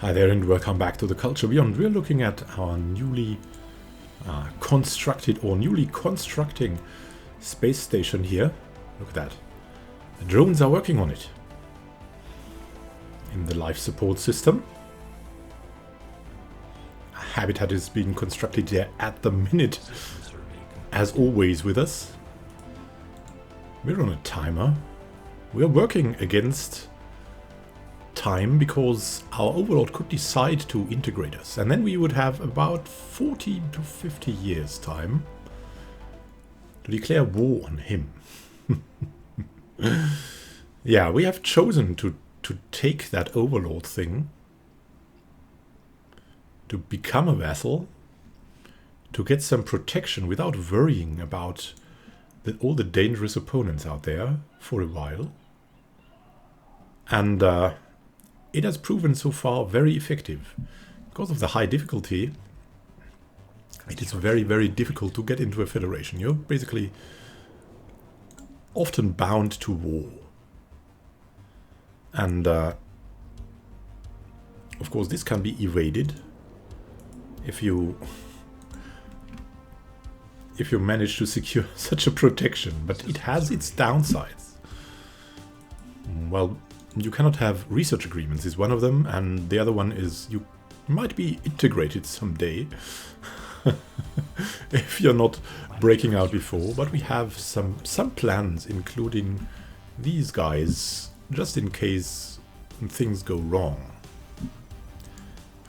Hi there and welcome back to the Culture Beyond. We're looking at our newly constructed or newly constructing space station here. Look at that. The drones are working on it. In the life support system. A habitat is being constructed there at the minute. As always with us. We're on a timer. We're working against time because our overlord could decide to integrate us, and then we would have about 40 to 50 years time to declare war on him. Yeah, we have chosen to take that overlord thing, to become a vassal, to get some protection without worrying about all the dangerous opponents out there for a while. And it has proven so far very effective. Because of the high difficulty, it is very, very difficult to get into a federation. You're basically often bound to war. And of course this can be evaded if you manage to secure such a protection, but it has its downsides. Well, you cannot have research agreements is one of them, and the other one is you might be integrated someday if you're not breaking out before. But we have some plans, including these guys, just in case things go wrong.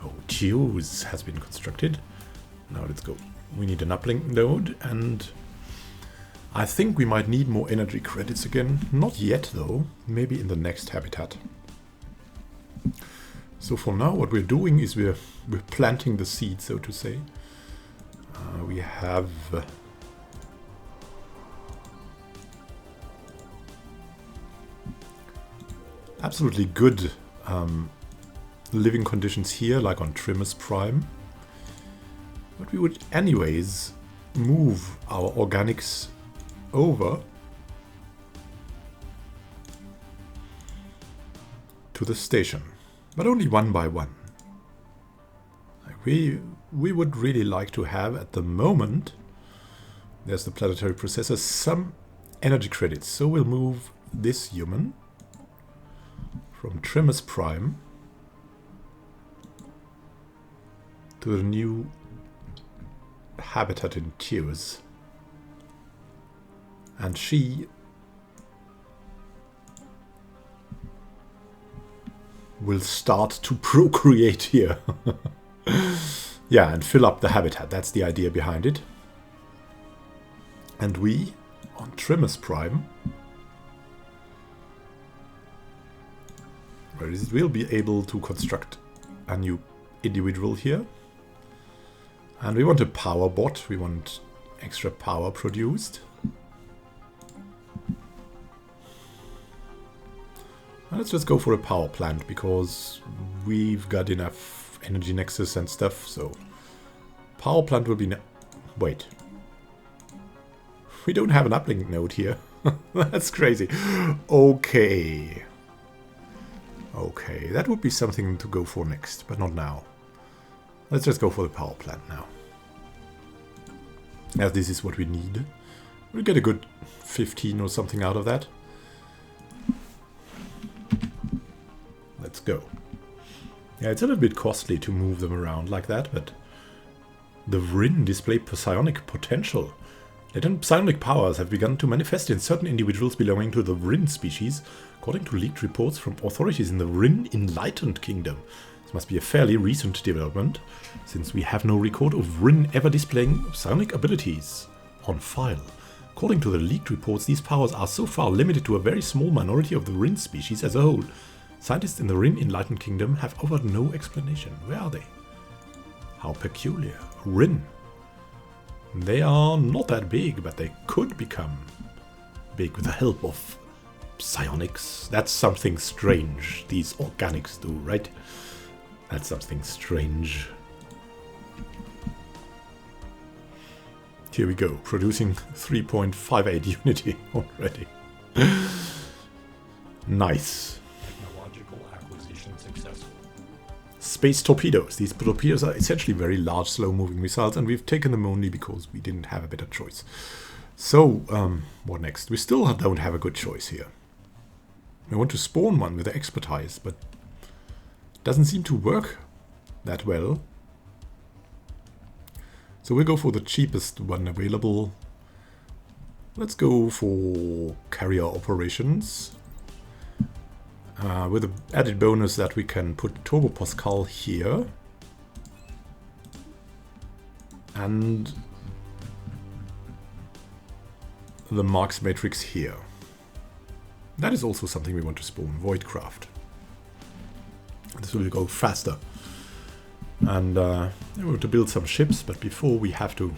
Oh, Zeus has been constructed. Now let's go. We need an uplink node, and I think we might need more energy credits again. Not yet though, maybe in the next habitat. So for now what we're doing is we're planting the seed, so to say. We have absolutely good living conditions here, like on Trimmus Prime. But we would anyways move our organics over to the station, but only one by one. We would really like to have at the moment, there's the planetary processor, some energy credits. So we'll move this human from Trimmus Prime to the new habitat in Tears. And she will start to procreate here. Yeah, and fill up the habitat. That's the idea behind it. And we, on Trimmus Prime, we'll be able to construct a new individual here. And we want a power bot. We want extra power produced. Let's just go for a power plant, because we've got enough energy nexus and stuff, so power plant will be wait. We don't have an uplink node here. That's crazy. Okay. Okay, that would be something to go for next, but not now. Let's just go for the power plant now. As this is what we need. We'll get a good 15 or something out of that. Let's go. Yeah, it's a little bit costly to move them around like that, but the Vryn display psionic potential. Latent psionic powers have begun to manifest in certain individuals belonging to the Vryn species, according to leaked reports from authorities in the Vryn Enlightened Kingdom. This must be a fairly recent development, since we have no record of Vryn ever displaying psionic abilities on file. According to the leaked reports, these powers are so far limited to a very small minority of the Vryn species as a whole. Scientists in the Vryn Enlightened Kingdom have offered no explanation. Where are they? How peculiar. Vryn. They are not that big, but they could become big with the help of psionics. That's something strange these organics do, right? That's something strange. Here we go, producing 3.58 unity already. Nice. space torpedoes. These torpedoes are essentially very large, slow-moving missiles, and we've taken them only because we didn't have a better choice. So, what next? We still don't have a good choice here. I want to spawn one with expertise, but it doesn't seem to work that well. So we'll go for the cheapest one available. Let's go for carrier operations. With the added bonus that we can put Turbo Pascal here. And the Marx Matrix here. That is also something we want to spawn, Voidcraft. This will go faster. And we want to build some ships, but before we have to...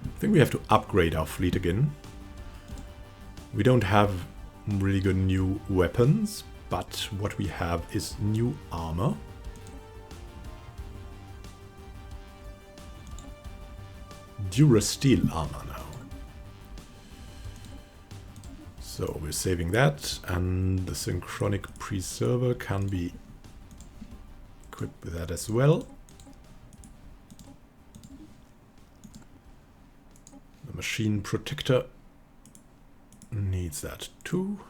I think we have to upgrade our fleet again. We don't have really good new weapons, but what we have is new armor. Durasteel armor now. So we're saving that, and the Synchronic Preserver can be equipped with that as well. The Machine Protector needs that too.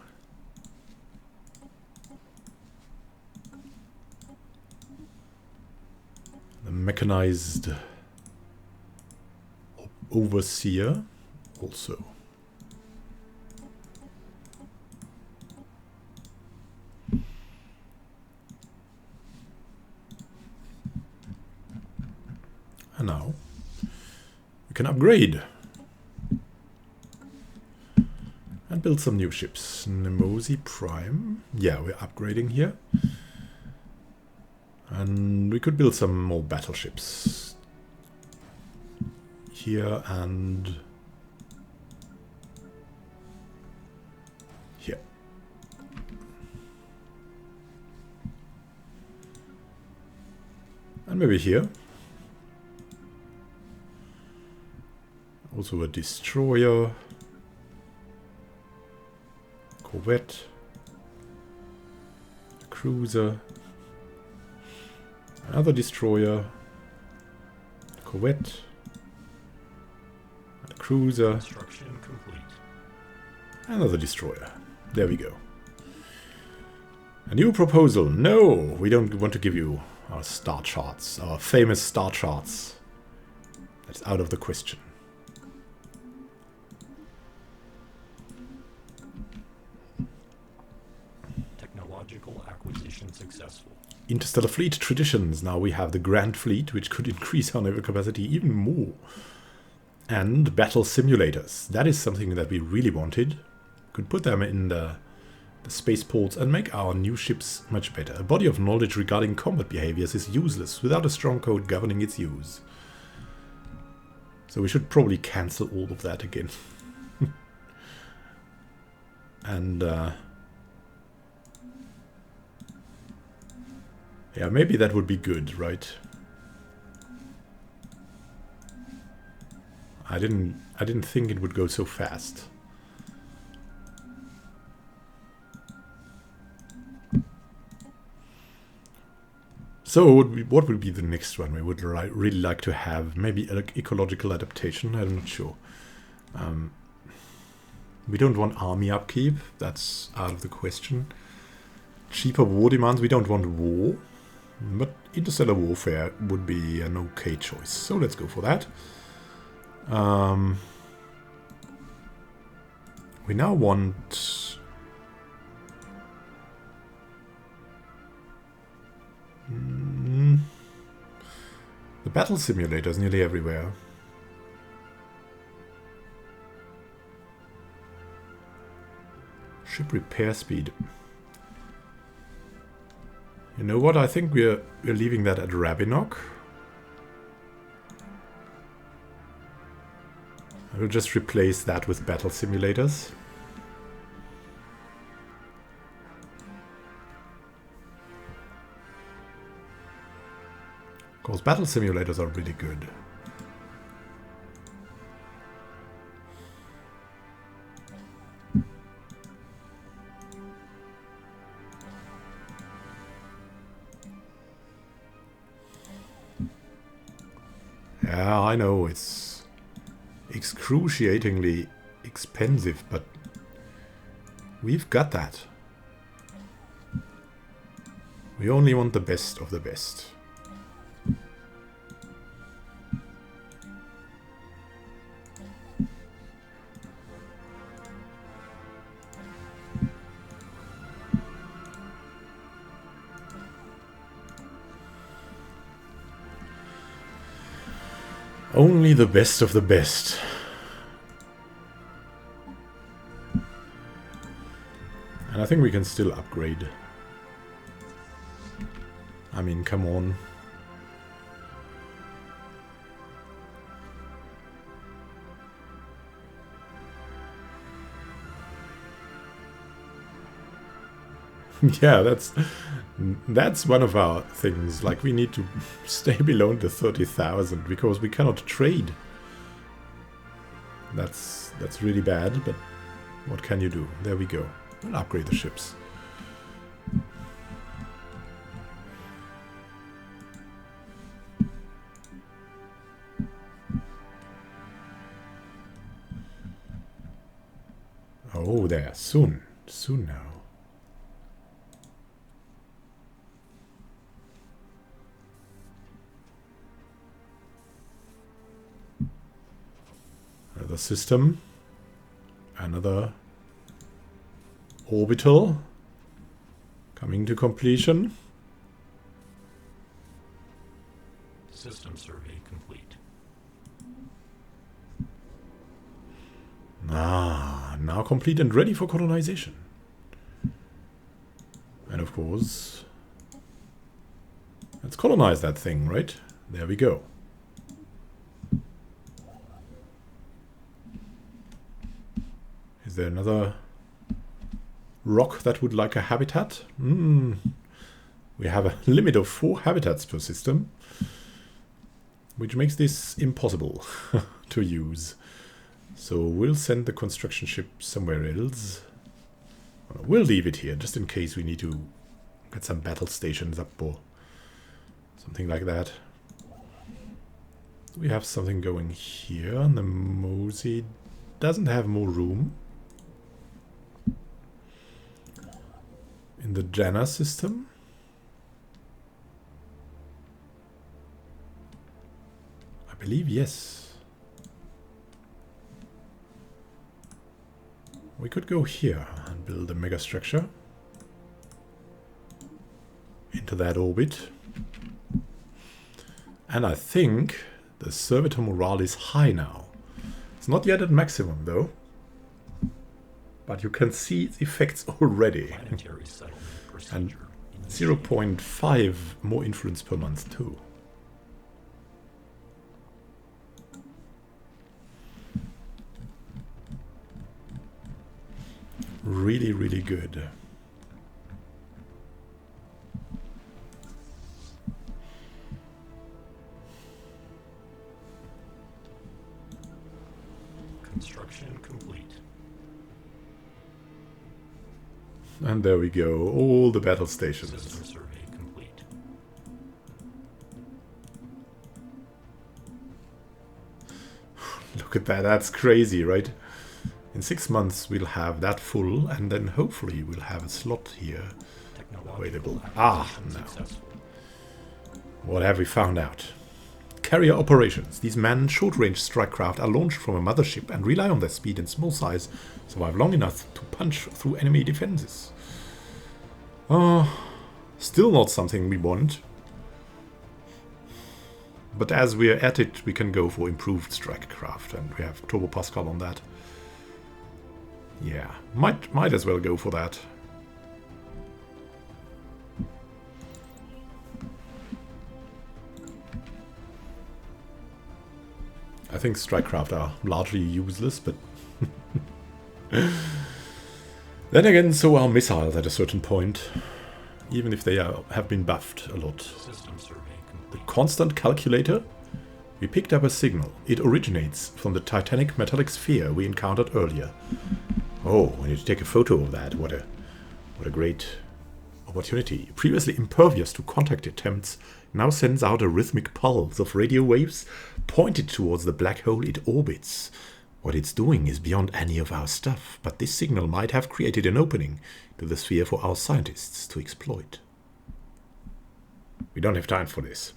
The Mechanized Overseer also. And now we can upgrade and build some new ships. Nemosi Prime. Yeah, we're upgrading here. And we could build some more battleships here and here. And maybe here. Also a destroyer. Corvette. A cruiser. Another destroyer, a corvette, a cruiser, construction complete. Another destroyer. There we go. A new proposal. No, we don't want to give you our star charts, our famous star charts. That's out of the question. Technological acquisition successful. Interstellar Fleet traditions. Now we have the Grand Fleet, which could increase our naval capacity even more. And battle simulators. That is something that we really wanted. Could put them in the spaceports and make our new ships much better. A body of knowledge regarding combat behaviors is useless without a strong code governing its use. So we should probably cancel all of that again. And yeah, maybe that would be good, right? I didn't think it would go so fast. So what would be the next one? We would really like to have maybe ecological adaptation. I'm not sure. We don't want army upkeep. That's out of the question. Cheaper war demands. We don't want war. But interstellar warfare would be an okay choice. So let's go for that. We now want... the battle simulator is nearly everywhere. Ship repair speed. You know what? I think we're leaving that at Rabinok. I will just replace that with battle simulators. Because battle simulators are really good. Yeah, I know, it's excruciatingly expensive, but we've got that. We only want the best of the best. Only the best of the best. And I think we can still upgrade. I mean, come on. Yeah, that's one of our things. Like, we need to stay below the 30,000 because we cannot trade. That's really bad, but what can you do? There we go. We'll upgrade the ships. Oh, there. Soon. Soon now. Another system. Another orbital. Coming to completion. System survey complete. Ah, now complete and ready for colonization. And of course, let's colonize that thing, right? There we go. Is there another rock that would like a habitat? We have a limit of 4 habitats per system, which makes this impossible to use. So we'll send the construction ship somewhere else. We'll leave it here, just in case we need to get some battle stations up or something like that. We have something going here, and the Mosey doesn't have more room. In the Janna system. I believe yes. We could go here and build a megastructure into that orbit. And I think the servitor morale is high now. It's not yet at maximum though. But you can see its effects already. And 0.5 more influence per month too. Really, really good. Construction complete. And there we go, all the battle stations. System survey complete. Look at that, that's crazy, right? In 6 months we'll have that full, and then hopefully we'll have a slot here available. Ah, no. What have we found out? Carrier operations. These manned short-range strike craft are launched from a mothership and rely on their speed and small size to survive long enough to punch through enemy defenses. Still not something we want. But as we're at it, we can go for improved strike craft, and we have Turbo Pascal on that. Yeah, might as well go for that. I think strike craft are largely useless, but then again, so are missiles at a certain point, even if they have been buffed a lot. The constant calculator? We picked up a signal. It originates from the titanic metallic sphere we encountered earlier. Oh, we need to take a photo of that. What a great opportunity. Previously impervious to contact attempts, now sends out a rhythmic pulse of radio waves pointed towards the black hole it orbits. What it's doing is beyond any of our stuff, but this signal might have created an opening to the sphere for our scientists to exploit. We don't have time for this.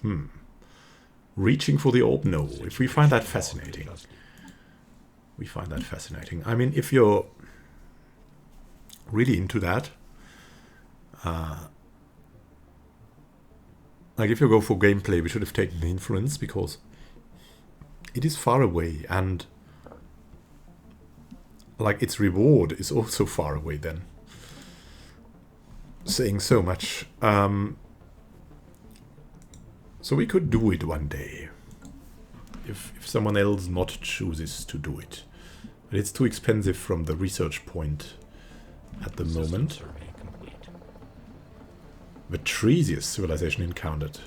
Reaching for the orb? No. If we find that fascinating. We find that fascinating. I mean, if you're really into that, like if you go for gameplay, we should have taken the influence because it is far away and like its reward is also far away then. Saying so much. So we could do it one day. If someone else not chooses to do it. But it's too expensive from the research point at the moment. The treesiest civilization encountered.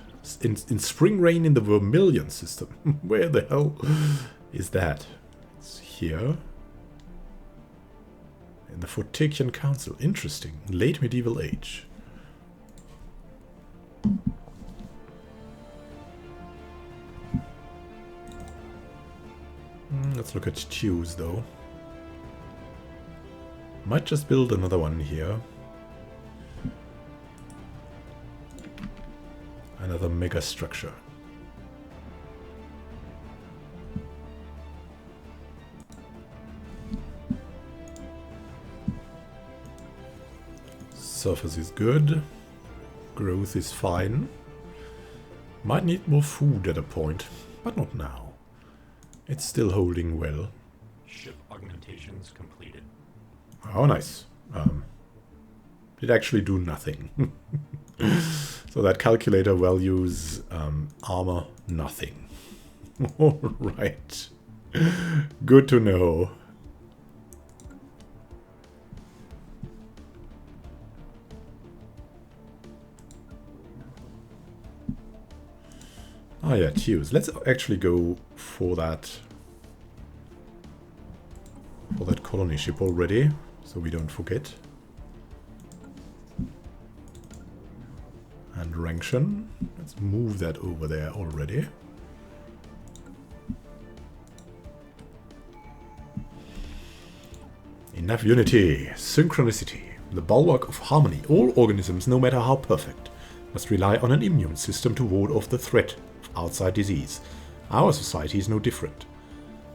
In spring rain in the Vermilion system. Where the hell is that? It's here. In the Fortekian Council. Interesting. Late medieval age. Let's look at Tues though. Might just build another one here. Another mega structure. Surface is good. Growth is fine. Might need more food at a point, but not now. It's still holding well. Ship augmentations completed. Oh, nice. It actually do nothing. So that calculator values armor nothing. Alright. Good to know. Oh yeah, Tues. Let's actually go for that colony ship already, so we don't forget. And Ranction. Let's move that over there already. Enough unity, synchronicity, the bulwark of harmony. All organisms, no matter how perfect, must rely on an immune system to ward off the threat of outside disease. Our society is no different.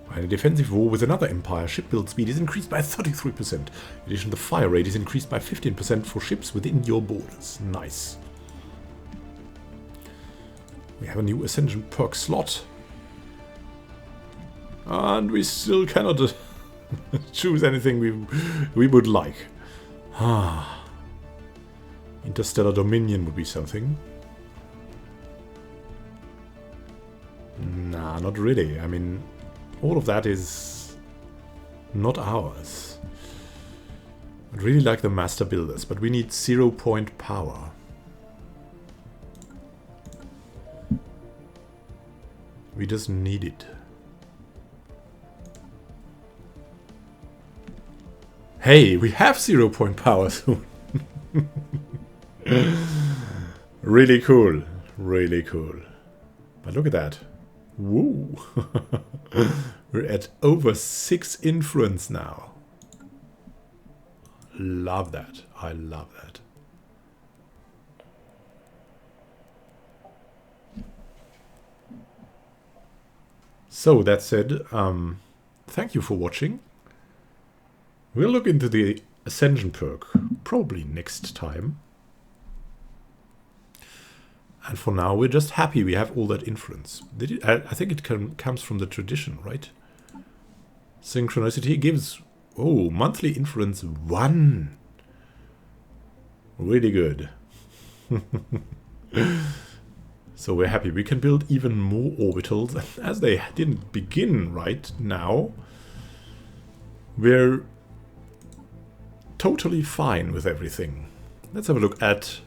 While in a defensive war with another empire, ship build speed is increased by 33%. In addition, the fire rate is increased by 15% for ships within your borders. Nice. We have a new Ascension perk slot. And we still cannot choose anything we would like. Interstellar Dominion would be something. Nah, not really. I mean, all of that is not ours. I'd really like the Master Builders, but we need 0-point power. We just need it. Hey, we have 0-point power soon. Really cool. Really cool. But look at that. Woo. We're at over 6 influence now. Love that. I love that. So that said, thank you for watching. We'll look into the Ascension perk probably next time. And for now, we're just happy we have all that influence. I think it comes from the tradition, right? Synchronicity gives, monthly influence 1. Really good. So we're happy. We can build even more orbitals. As they didn't begin right now, we're totally fine with everything. Let's have a look at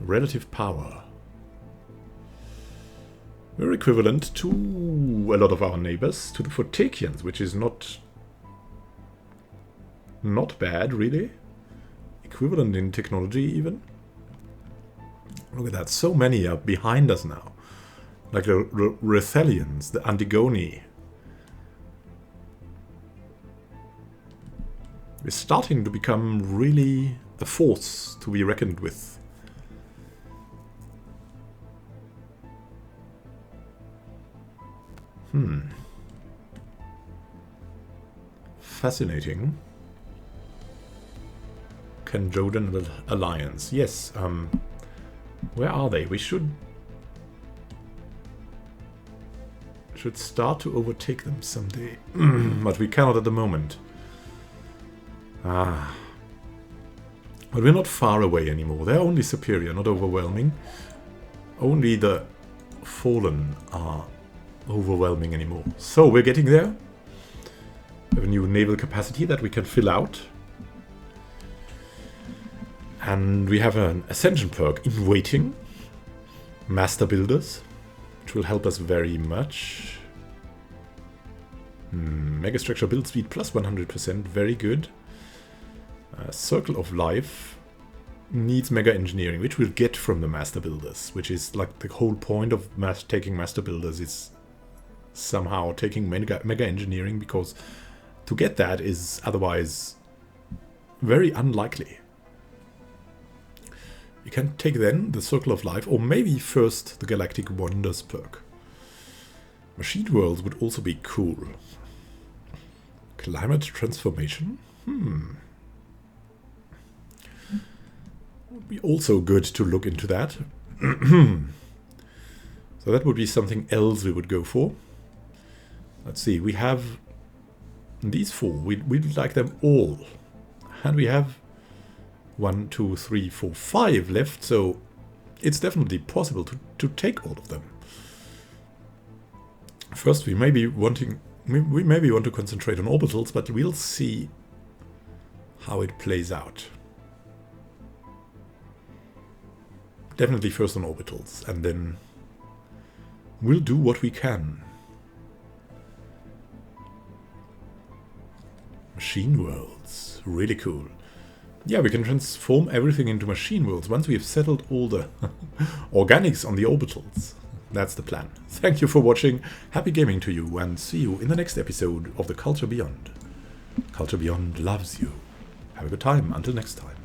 relative power. We're equivalent to a lot of our neighbors, to the Fortekians, which is not bad, really. equivalent in technology even. Look at that, so many are behind us now. Like the Rethelians, the Antigoni. We're starting to become really a force to be reckoned with. Fascinating. Kanjodan Alliance. Yes, where are they? We should start to overtake them someday. But we cannot at the moment. But we're not far away anymore. They're only superior, not overwhelming. Only the fallen are overwhelming anymore. So we're getting there. We have a new naval capacity that we can fill out. And we have an ascension perk in waiting. Master Builders, which will help us very much. Megastructure build speed plus 100%, very good. Circle of Life needs mega engineering, which we'll get from the Master Builders, which is like the whole point of taking Master Builders is somehow taking mega engineering, because to get that is otherwise very unlikely. You can take then the Circle of Life, or maybe first the Galactic Wonders perk. Machine Worlds would also be cool. Climate Transformation? Would be also good to look into that. So that would be something else we would go for. Let's see, we have these four. We'd like them all. And we have 1, 2, 3, 4, 5 left, so it's definitely possible to take all of them. First, we may want to concentrate on orbitals, but we'll see how it plays out. Definitely first on orbitals, and then we'll do what we can. Machine worlds, really cool. Yeah, we can transform everything into machine worlds once we have settled all the organics on the orbitals. That's the plan. Thank you for watching, happy gaming to you, and see you in the next episode of the Culture Beyond. Culture Beyond loves you. Have a good time, until next time.